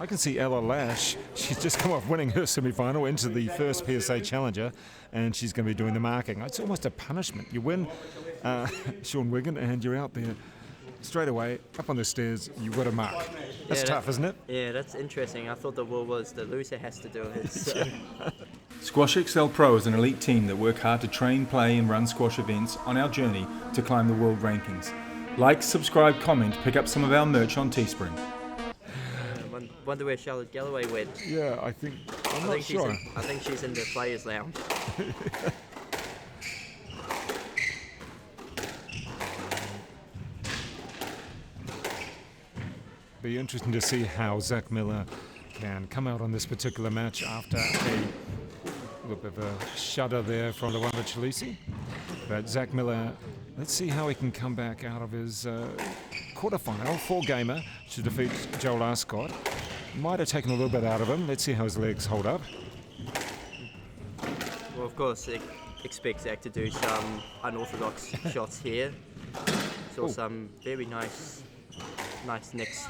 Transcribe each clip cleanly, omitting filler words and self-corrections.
I can see Ella Lash. She's just come off winning her semi-final into the first PSA Challenger, and she's going to be doing the marking. It's almost a punishment. You win, Sean Wiggin, and you're out there straight away, up on the stairs, you've got to mark. That's tough, isn't it? Yeah, that's interesting. I thought the rule was the loser has to do it. So. Squash XLPRO is an elite team that work hard to train, play and run squash events on our journey to climb the world rankings. Like, subscribe, comment, pick up some of our merch on Teespring. Wonder where Charlotte Galloway went. Yeah, I'm not sure. I think she's in the players' lounge. Be interesting to see how ZAC Millar can come out on this particular match after a little bit of a shudder there from LWAMBA Chileshe. But ZAC Millar, let's see how he can come back out of his quarterfinal, 4-gamer, to defeat Joel Ascott. Might have taken a little bit out of him. Let's see how his legs hold up. Well, of course, expect Zach to do some unorthodox shots here. Saw some very nice nicks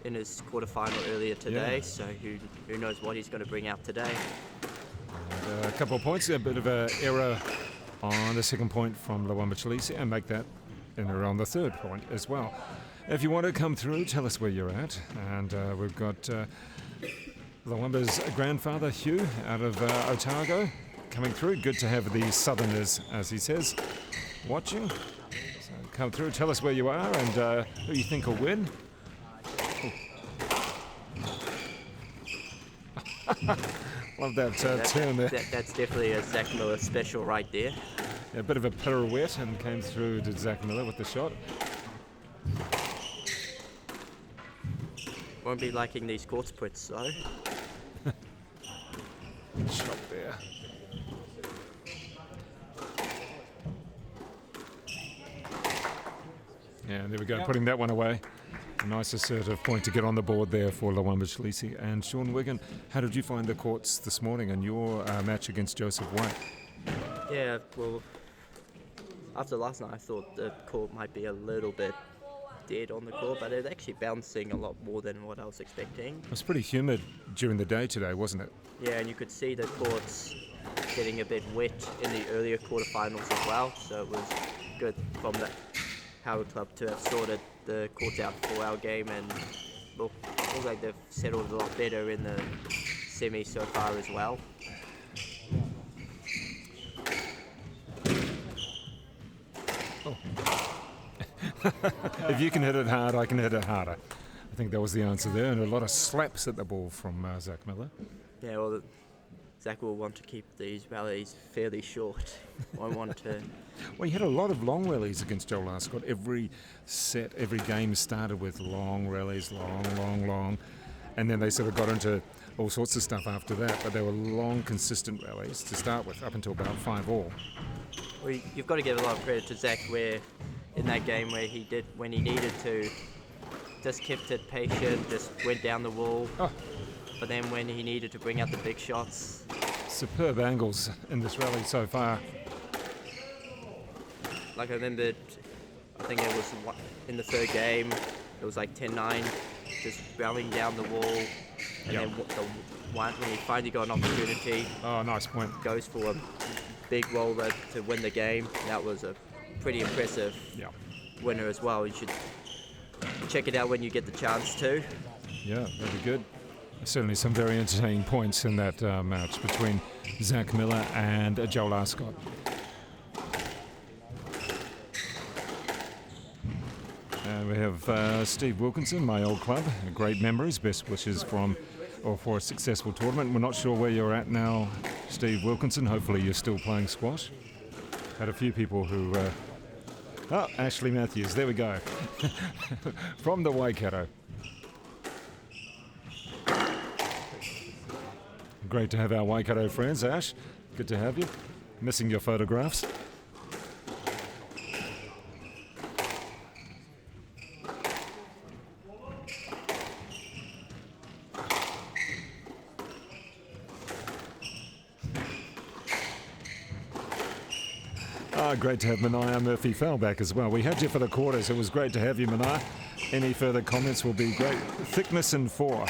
in his quarterfinal earlier today. So who knows what he's going to bring out today. And, a couple of points, a bit of an error on the second point from LWAMBA Chileshe, and make that in around the third point as well. If you want to come through, tell us where you're at. And we've got LWAMBA's grandfather, Hugh, out of Otago, coming through. Good to have the Southerners, as he says, watching. So come through, tell us where you are and who you think will win. Love that turn there. That's definitely a ZAC Millar special right there. A bit of a pirouette and came through to ZAC Millar with the shot. Won't be liking these court splits though. Shot there. Yeah, there we go, putting that one away. A nice assertive point to get on the board there for LWAMBA Chileshe. And Sean Wiggin, how did you find the courts this morning in your match against Joseph White? Yeah, well, after last night I thought the court might be a little bit dead on the court, but it's actually bouncing a lot more than what I was expecting. It was pretty humid during the day today, wasn't it? Yeah, and you could see the courts getting a bit wet in the earlier quarterfinals as well, so it was good from the Howard Club to have sorted the courts out for our game, and look, it looks like they've settled a lot better in the semi so far as well. Oh. If you can hit it hard, I can hit it harder. I think that was the answer there, and a lot of slaps at the ball from ZAC Millar. Yeah, well, Zach will want to keep these rallies fairly short. I want to. Well, he had a lot of long rallies against Joel Ascott. Every set, every game started with long rallies, long, and then they sort of got into all sorts of stuff after that. But they were long, consistent rallies to start with, up until about 5-all. Well, you've got to give a lot of credit to Zach, where in that game where he did when he needed to, just kept it patient, just went down the wall. Oh. But then when he needed to bring out the big shots. Superb angles in this rally so far. Like I remembered, I think it was in the third game, it was like 10-9, just rallying down the wall. And then when he finally got an opportunity, oh, nice point, goes for a big roller to win the game. That was a pretty impressive winner as well. You should check it out when you get the chance to. Yeah, that'd be good. Certainly some very entertaining points in that match between ZAC Millar and Joel Ascott. And we have Steve Wilkinson, my old club. Great memories, best wishes for a successful tournament. We're not sure where you're at now, Steve Wilkinson. Hopefully you're still playing squash. Had a few people who... Oh, Ashley Matthews, there we go. From the Waikato. Great to have our Waikato friends, Ash. Good to have you. Missing your photographs. Great to have Mania Murphy-Fell back as well. We had you for the quarters. It was great to have you, Mania. any further comments will be great. Thickness in 4.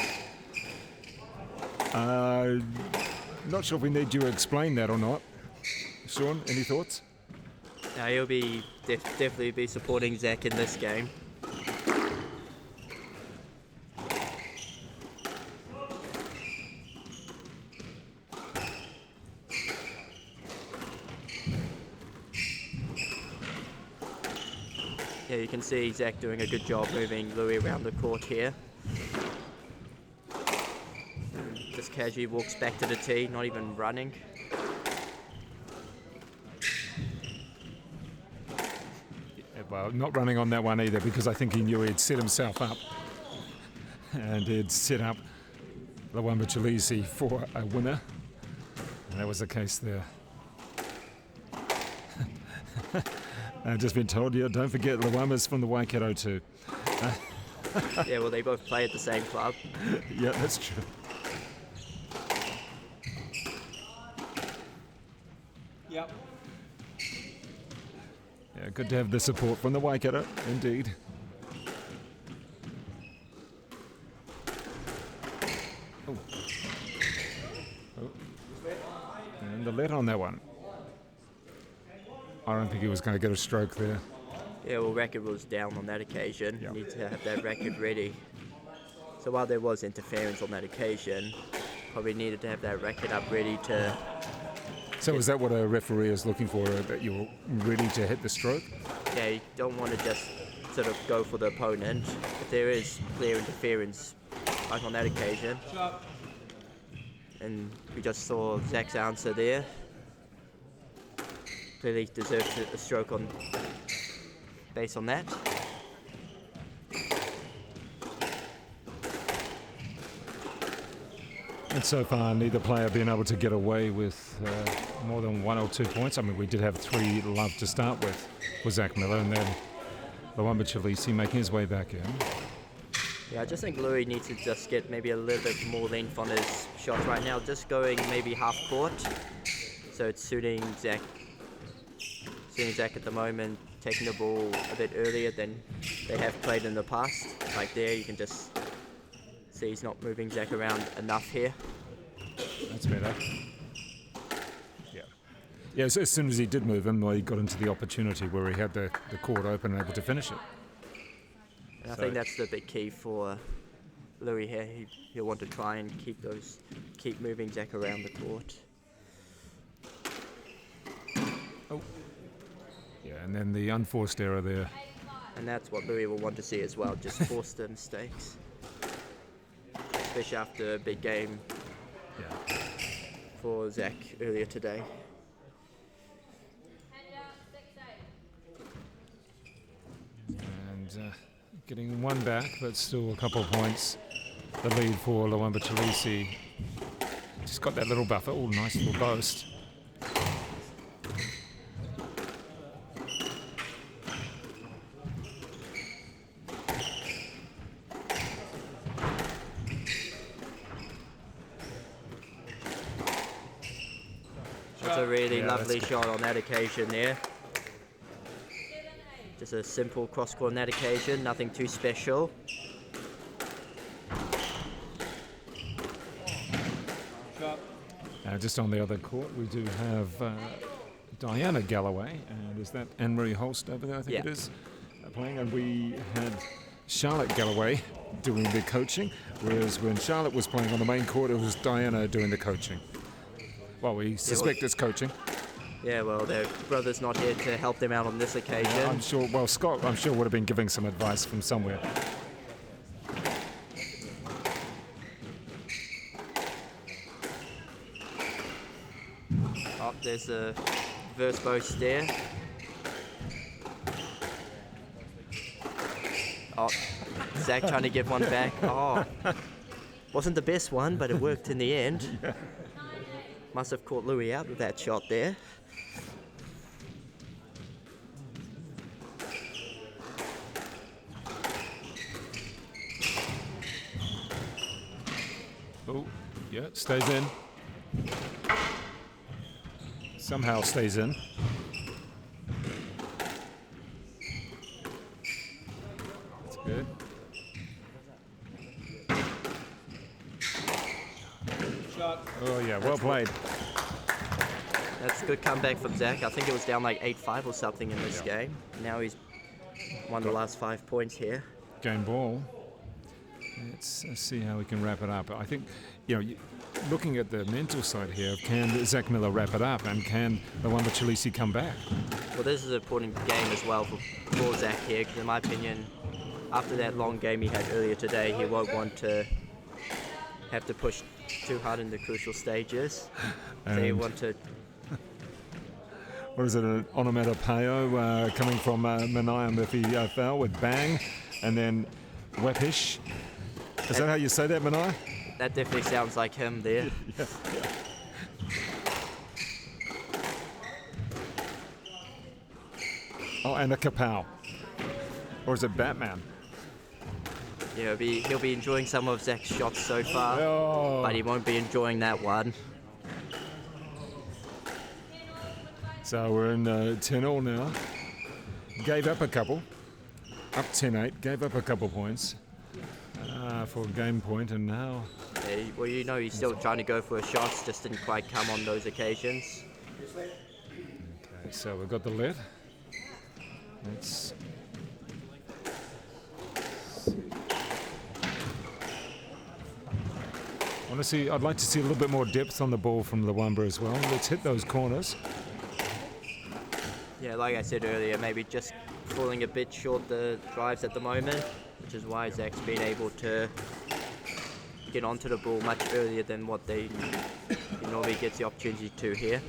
Not sure if we need you to explain that or not. Sean, any thoughts? Now he'll be definitely be supporting Zach in this game. Yeah, you can see Zach doing a good job moving Louis around the court here. Just casually walks back to the tee, not even running. Well, not running on that one either, because I think he knew he'd set himself up. And he'd set up LWAMBA Chileshe for a winner. And that was the case there. I've just been told, yeah, don't forget LWAMBA's from the Waikato too. Yeah, well, they both play at the same club. Yeah, that's true. Yep. Yeah, good to have the support from the Waikato, indeed. Oh. Oh. And the let on that one. I don't think he was going to get a stroke there. Yeah, well, racket was down on that occasion. Yep. You need to have that racket ready. So while there was interference on that occasion, probably needed to have that racket up ready to... So is that what a referee is looking for, that you're ready to hit the stroke? Yeah, you don't want to just sort of go for the opponent. If there is clear interference, like on that occasion. And we just saw Zach's answer there. Clearly deserves a stroke on based on that. And so far, neither player being able to get away with more than 1 or 2 points. I mean, we did have 3 love to start with ZAC Millar, and then LWAMBA Chileshe making his way back in. Yeah, I just think Louis needs to just get maybe a little bit more length on his shot right now. Just going maybe half court, so it's suiting Zach. Suiting Zach at the moment, taking the ball a bit earlier than they have played in the past. Like there, you can just see he's not moving Zach around enough here. That's better. Yeah. Yeah, so as soon as he did move him, he got into the opportunity where he had the court open and able to finish it. And I think that's the big key for Louis here. He'll want to try and keep moving Zach around the court. Oh. Yeah, and then the unforced error there. And that's what Louis will want to see as well, just force the mistakes. Especially after a big game for Zach earlier today. And getting 1 back, but still a couple of points. The lead for LWAMBA Chileshe. Just got that little buffer. Oh, nice little boast. That's a really Yeah, lovely that's shot on that occasion there. Just a simple cross-court on that occasion, nothing too special. Just on the other court, we do have Diana Galloway, and is that Anne-Marie Holst over there, I think it is, playing, and we had Charlotte Galloway doing the coaching, whereas when Charlotte was playing on the main court, it was Diana doing the coaching. Well, we suspect it's coaching. Yeah, well, their brother's not here to help them out on this occasion. I'm sure, well, Scott, I'm sure, would have been giving some advice from somewhere. Oh, there's a reverse boast there. Oh, Zach trying to give one back. Oh, wasn't the best one, but it worked in the end. Yeah. Must have caught Louis out with that shot there. Oh, yeah, stays in. Somehow stays in. That's good. Oh, yeah, well played. That's a good comeback from Zach. I think it was down like 8-5 or something in this game. Now he's won the last 5 points here. Game ball. Let's see how we can wrap it up. I think, looking at the mental side here, can ZAC Millar wrap it up and can LWAMBA Chileshe come back? Well, this is an important game as well for Zach here, because in my opinion, after that long game he had earlier today, he won't want to have to push too hard in the crucial stages. So he want to... What is it, an onomatopoeia coming from Manayam if he fell with bang, and then wepish. Is that how you say that, Manai? That definitely sounds like him there. Yeah. Oh, and a kapow. Or is it Batman? Yeah, he'll be enjoying some of Zach's shots so far, but he won't be enjoying that one. So we're in 10-all now. Gave up a couple. Up 10-8, gave up a couple points for a game point, and now... Yeah, well, he's still trying to go for a shot, just didn't quite come on those occasions. Okay, so we've got the let. Let's... I'd like to see a little bit more depth on the ball from LWAMBA as well. Let's hit those corners. Yeah, like I said earlier, maybe just falling a bit short the drives at the moment, which is why Zach's been able to get onto the ball much earlier than what he normally gets the opportunity to here.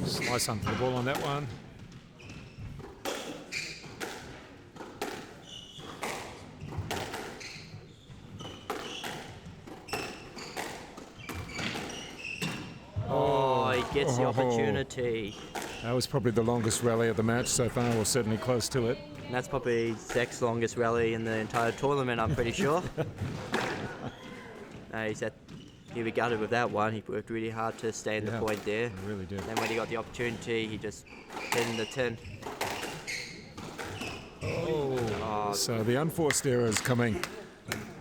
Slice under the ball on that one. Oh, he gets the opportunity. That was probably the longest rally of the match so far, or certainly close to it. And that's probably Zach's longest rally in the entire tournament, I'm pretty sure. He be gutted with that one. He worked really hard to stay in the point there. He really did. Then when he got the opportunity, he just hit in the tin. So the unforced error is coming.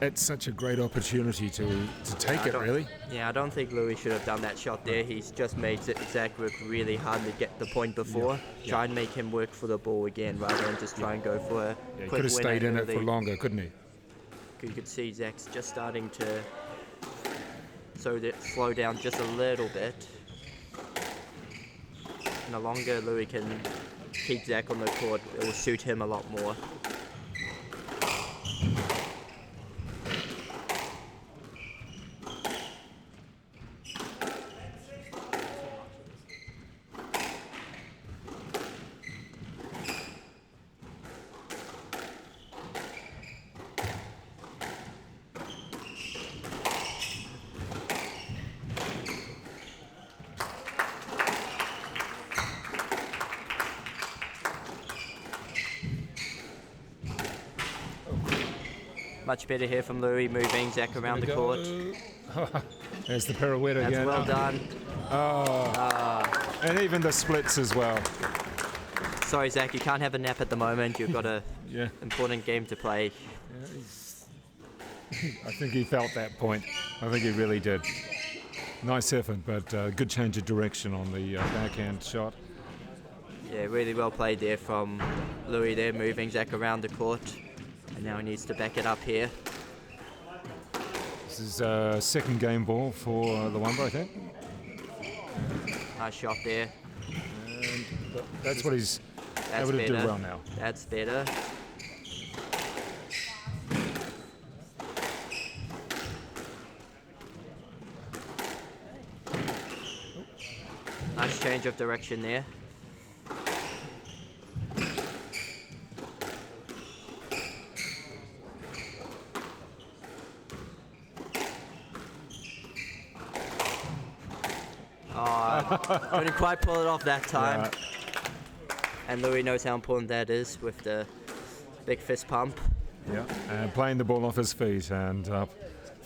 It's such a great opportunity to take it, really. Yeah, I don't think Louis should have done that shot there. He's just made Zach work really hard to get the point before. Try and make him work for the ball again rather than just try and go for a quick he could have stayed in it for longer, couldn't he? You could see Zach's just starting to slow down just a little bit. And the longer Louis can keep Zach on the court, it will suit him a lot more. Much better here from Louis, moving Zach around the court. There's the pirouette again. That's well done. And even the splits as well. Sorry, Zach, you can't have a nap at the moment. You've got a important game to play. Yeah, I think he felt that point. I think he really did. Nice effort, but good change of direction on the backhand shot. Yeah, really well played there from Louis there, moving Zach around the court. And now he needs to back it up here. This is second game ball for LWAMBA, I think. Nice shot there. And that's what he's able to do well now. That's better. Nice change of direction there. Couldn't quite pull it off that time. Yeah. And Louis knows how important that is with the big fist pump. Yeah, and playing the ball off his feet, and up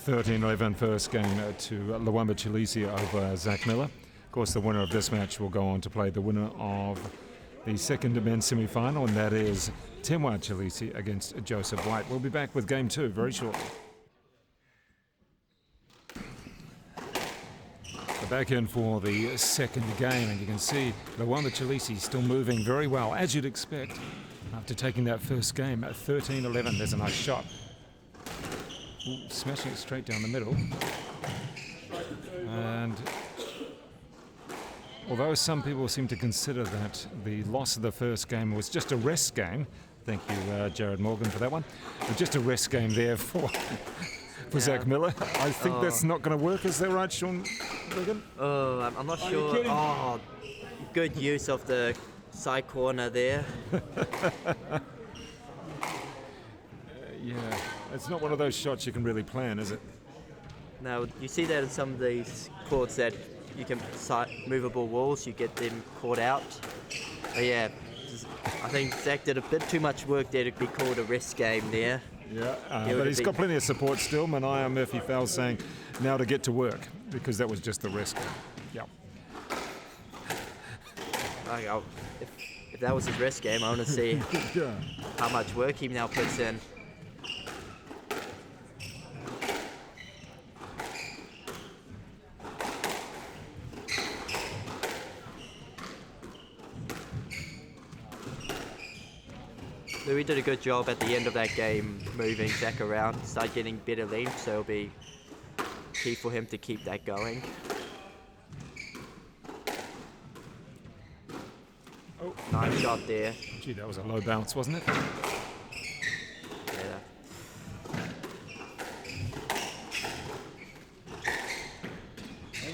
13-11 first game to LWAMBA Chileshe over ZAC Miller. Of course, the winner of this match will go on to play the winner of the second men's semi-final, and that is Tenwa Chileshe against Joseph White. We'll be back with game 2 very shortly. We're back in for the second game, and you can see LWAMBA Chileshe still moving very well, as you'd expect. After taking that first game at 13-11, there's a nice shot. Ooh, smashing it straight down the middle. And although some people seem to consider that the loss of the first game was just a rest game, thank you, Jared Morgan, for that one. Just a rest game there for ZAC Miller. I think that's not going to work. Is that right, Sean Duggan? Oh, I'm not sure. Oh, good use of the side corner there. Yeah, it's not one of those shots you can really plan, is it? Now, you see that in some of these courts that you can movable walls, you get them caught out. But yeah, I think Zach did a bit too much work there to be called a rest game there. Yeah, but he's got plenty of support still. Manaya Murphy Fell saying now to get to work, because that was just the rest game. Yeah. If that was his rest game, I want to see how much work he now puts in. Louis did a good job at the end of that game moving Zach around, start getting better length, so it'll be key for him to keep that going. Oh, nice shot there. Gee, that was a low bounce, wasn't it? Yeah.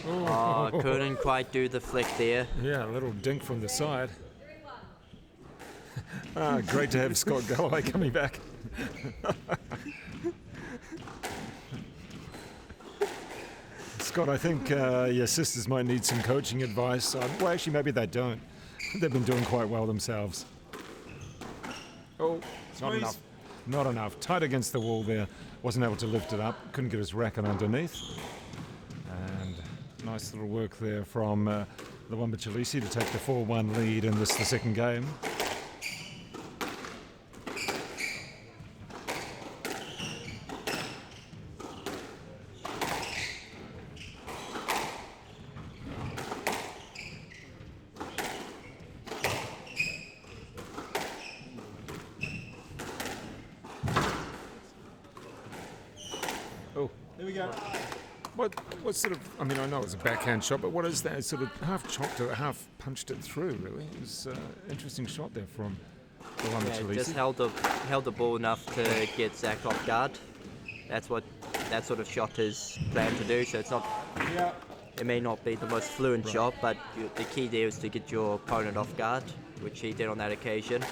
Oh, couldn't quite do the flick there. Yeah, a little dink from the side. Great to have Scott Galloway coming back. Scott, I think your sisters might need some coaching advice. Well, actually, maybe they don't. They've been doing quite well themselves. Oh, not enough. Not enough. Tight against the wall there. Wasn't able to lift it up. Couldn't get his racket underneath. And nice little work there from LWAMBA Chileshe to take the 4-1 lead in the second game. There we go. What sort of, I mean, I know it's a backhand shot, but what is that? Sort of half chopped it, half punched it through, really. It was an interesting shot there from LWAMBA Chileshe. Just held the ball enough to get Zach off guard. That's what that sort of shot is planned to do, so it's not, it may not be the most fluent shot, but the key there is to get your opponent off guard, which he did on that occasion.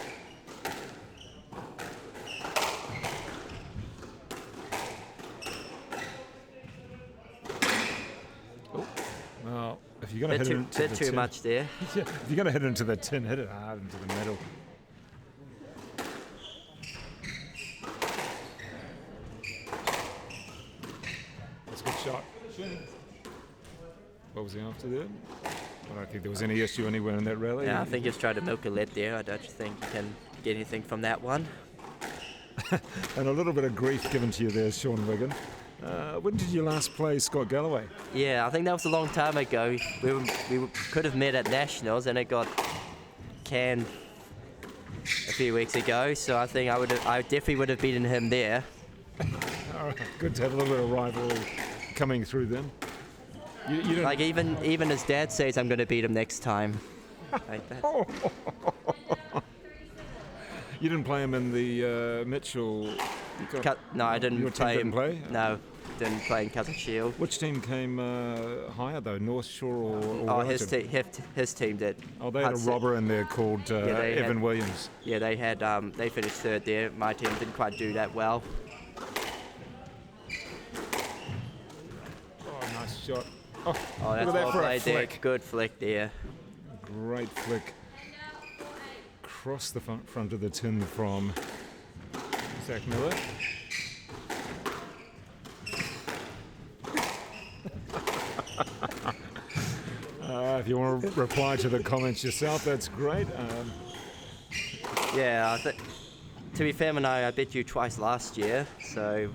Well, if you're going to hit it into the too tin, much there. yeah, if you're going to hit it into the tin, hit it hard into the middle. That's a good shot. What was he after there? I don't think there was any issue anywhere in that rally. Yeah, I think he's trying to milk a lead there. I don't think you can get anything from that one. And a little bit of grief given to you there, Sean Wigan. When did you last play Scott Galloway? Yeah, I think that was a long time ago. We could have met at Nationals, and it got canned a few weeks ago. So I think I definitely would have beaten him there. All right, good to have a little bit of rivalry coming through then. You don't... Like even his dad says I'm going to beat him next time. Like that. You didn't play him in the Mitchell. No, I didn't Your play team him. didn't play? No, didn't play in Cousin Shield. Which team came higher though, North Shore or Oh, Wellington? his team did. Oh, they had a robber in there called Evan Williams. Yeah, they had. They finished third there. My team didn't quite do that well. Oh, nice shot. Oh, Oh, that's look at that well for a played there. flick. Good flick there. Great flick. Across the front of the tin from ZAC Miller. If you want to reply to the comments yourself, that's great. Yeah, to be fair, Manai, I bet you twice last year, so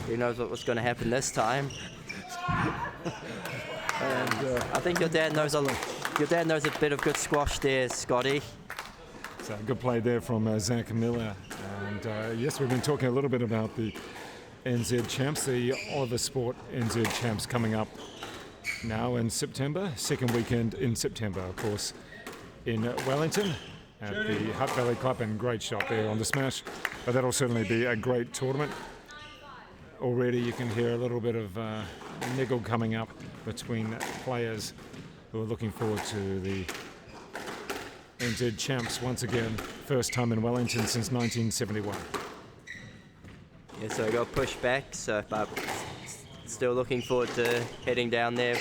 who knows what was going to happen this time. And I think your dad knows a bit of good squash there, Scotty. So good play there from ZAC Miller. And yes, we've been talking a little bit about the NZ Champs, the Oliver Sport NZ Champs coming up now in September, second weekend in September, of course, in Wellington at the Hutt Valley Club, and great shot there on the smash. But that'll certainly be a great tournament. Already you can hear a little bit of niggle coming up between players who are looking forward to the NZ Champs once again, first time in Wellington since 1971. Yeah, so I got pushed back, so but still looking forward to heading down there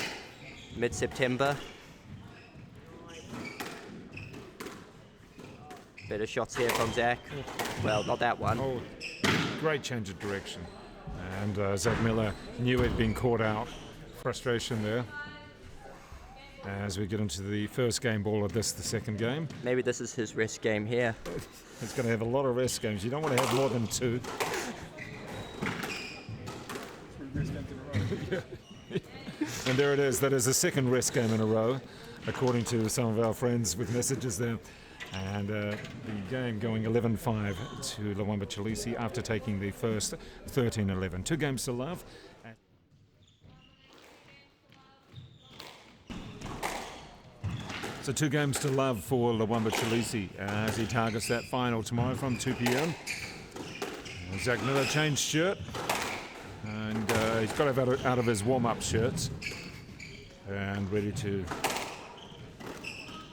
mid-September. Better shots here from ZAC. Well, not that one. Oh, great change of direction. And ZAC Miller knew he'd been caught out. Frustration there. As we get into the first game ball of this, the second game. Maybe this is his rest game here. It's going to have a lot of rest games. You don't want to have more than two. And there it is. That is the second rest game in a row, according to some of our friends with messages there. And the game going 11-5 to LWAMBA Chileshe after taking the first 13-11. 2 games to love. So 2 games to love for LWAMBA Chileshe as he targets that final tomorrow from 2 p.m. ZAC Miller changed shirt, and he's got out of his warm-up shirts and ready to.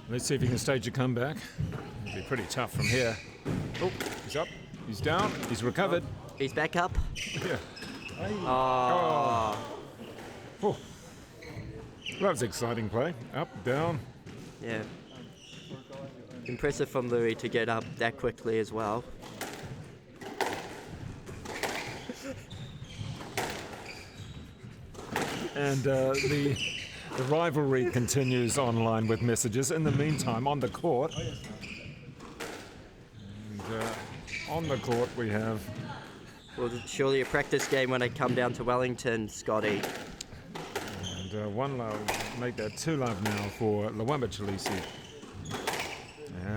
Let's see if he can stage a comeback. It'll be pretty tough from here. Oh, he's up, he's down, he's recovered. He's back up. Yeah. Oh. Oh. That was exciting play. Up, down. Yeah. Impressive from Louis to get up that quickly as well. And the rivalry continues online with messages. In the meantime, on the court, on the court we have. Well, surely a practice game when I come down to Wellington, Scotty. And 1 love, make that 2 love now for LWAMBA Chileshe.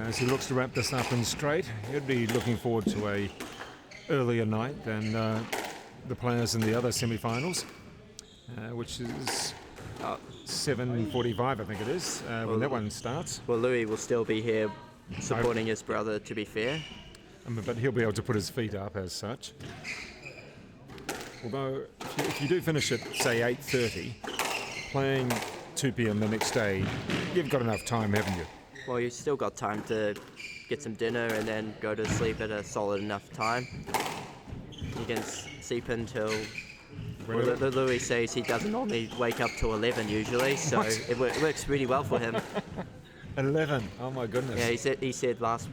As he looks to wrap this up in straight, he'd be looking forward to a earlier night than the players in the other semi-finals, which is 7:45, I think it is, when that one starts. Well, Louis will still be here supporting his brother, to be fair. But he'll be able to put his feet up as such. Although, if you do finish at, say, 8:30, playing 2 p.m. the next day, you've got enough time, haven't you? Well, you've still got time to get some dinner and then go to sleep at a solid enough time. You can sleep until. Well, Louis says he doesn't normally wake up till 11 usually, so it works really well for him. 11. Oh my goodness. Yeah, he said last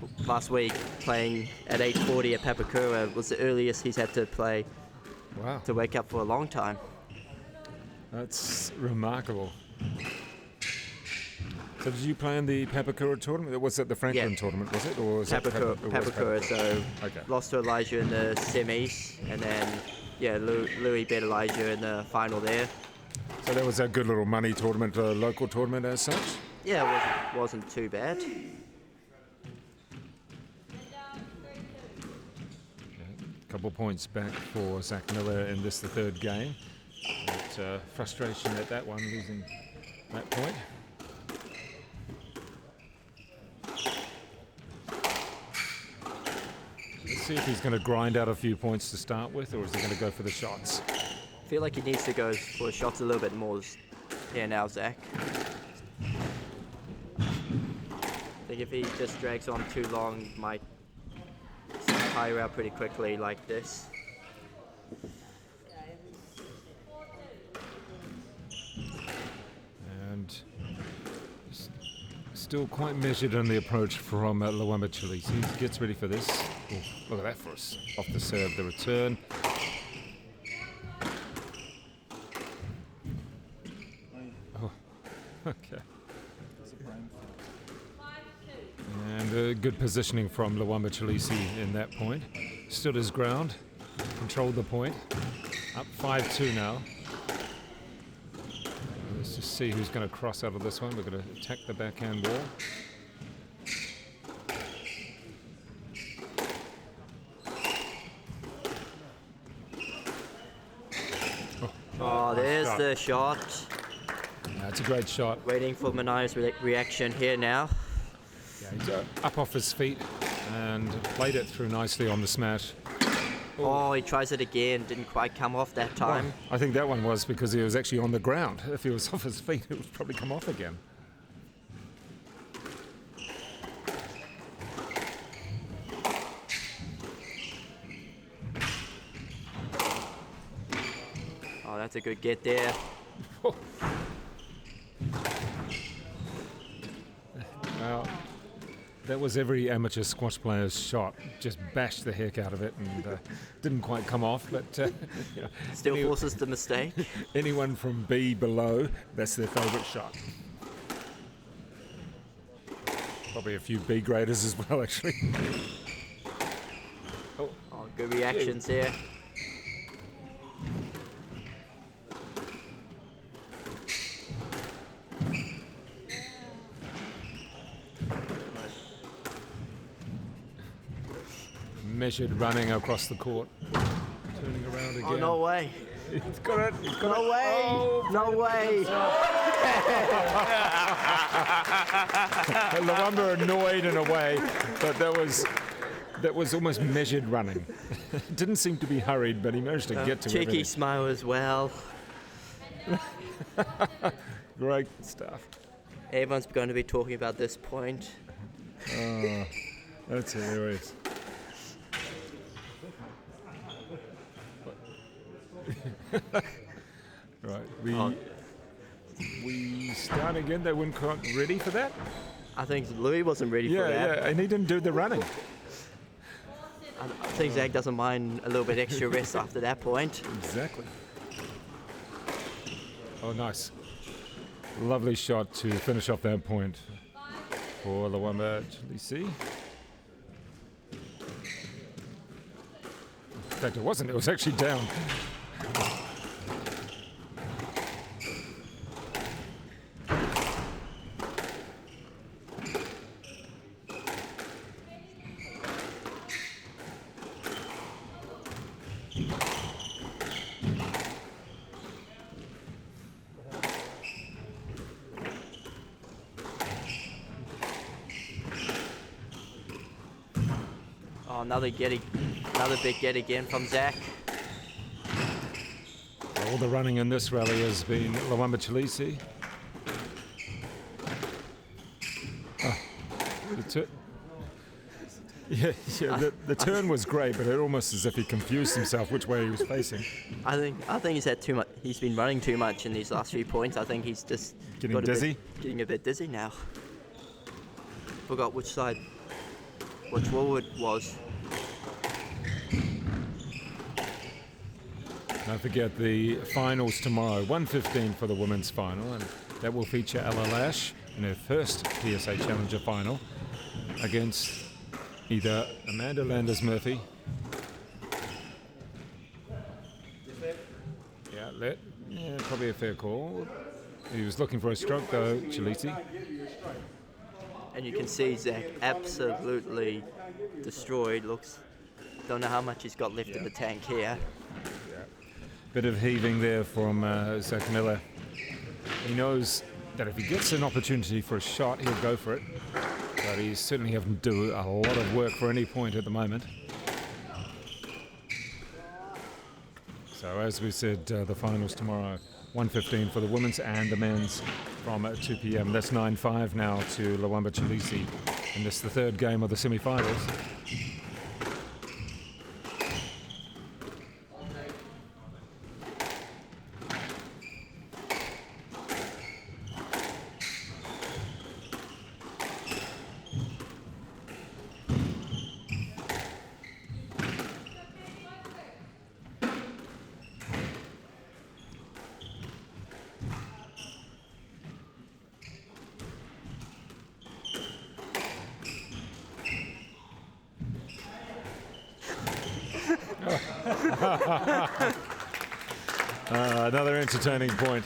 week playing at 8:40 at Papakura was the earliest he's had to play. Wow. To wake up for a long time. That's remarkable. So did you play in the Papakura tournament? Was it the Franklin tournament, was it? Or was Papakura, so okay. Lost to Elijah in the semis, and then, Louis beat Elijah in the final there. So that was a good little money tournament, a local tournament as such? Yeah, it wasn't too bad. Couple points back for ZAC Miller in this, the third game. But, frustration at that one, losing that point. Let's see if he's going to grind out a few points to start with, or is he going to go for the shots? I feel like he needs to go for shots a little bit more here now, ZAC. I think if he just drags on too long, he might tire out pretty quickly like this. Still quite measured in the approach from LWAMBA Chileshe. He gets ready for this. Ooh, look at that for us. Off the serve, the return. Oh, okay. And good positioning from LWAMBA Chileshe in that point. Stood his ground, controlled the point. Up 5-2 now. Let's just see who's going to cross out of this one. We're going to attack the backhand wall. Oh, there's the shot. That's a great shot. Waiting for Manaya's reaction here now. Yeah, he's up off his feet and played it through nicely on the smash. Oh, he tries it again. Didn't quite come off that time. Well, I think that one was because he was actually on the ground. If he was off his feet, it would probably come off again. Oh, that's a good get there. Well, that was every amateur squash player's shot. Just bashed the heck out of it and didn't quite come off. But you know, Still forces the mistake. anyone from B below, that's their favourite shot. Probably a few B graders as well, actually. Oh, good reactions there. Measured running across the court. Turning around again. Oh, no way. He's got it. He's got No it. way. Oh, No way. LWAMBA annoyed in a way, but that was almost measured running. Didn't seem to be hurried, but he managed to get to Cheeky everything. smile as well. Great stuff. Everyone's going to be talking about this point. Oh, that's hilarious. Right, we start again. They weren't quite ready for that. I think Louis wasn't ready for that. Yeah, and he didn't do the running. I think Zach doesn't mind a little bit extra rest after that point. Exactly. Oh, nice. Lovely shot to finish off that point for LWAMBA Chileshe. In fact, it wasn't. It was actually down. Oh, another big get again from Zach. All the running in this rally has been LWAMBA Chileshe. The turn was great, but it almost as if he confused himself which way he was facing. I think he's had too much. He's been running too much in these last few points. I think he's just Getting dizzy? Getting a bit dizzy now. Forgot which wall it was. Don't forget the finals tomorrow, 1:15 for the women's final, and that will feature Ella Lash in her first PSA Challenger final against either Amanda Landers-Murphy. Yeah, probably a fair call. He was looking for a stroke though, Chileshe. And you can see Zach absolutely destroyed. Don't know how much he's got left in the tank here. Bit of heaving there from ZAC Millar. He knows that if he gets an opportunity for a shot, he'll go for it. But he's certainly having to do a lot of work for any point at the moment. So as we said, the finals tomorrow, 1:15 for the women's and the men's from 2 p.m. That's 9-5 now to LWAMBA Chileshe. And this is the third game of the semi-finals. Another entertaining point,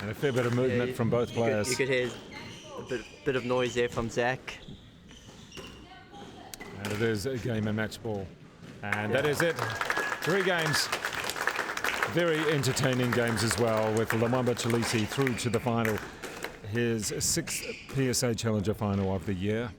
and a fair bit of movement from both players. You could hear a bit of noise there from Zach. And it is a game of match ball. And that is it. 3 games. Very entertaining games as well, with LWAMBA Chileshe through to the final. His 6th PSA Challenger final of the year.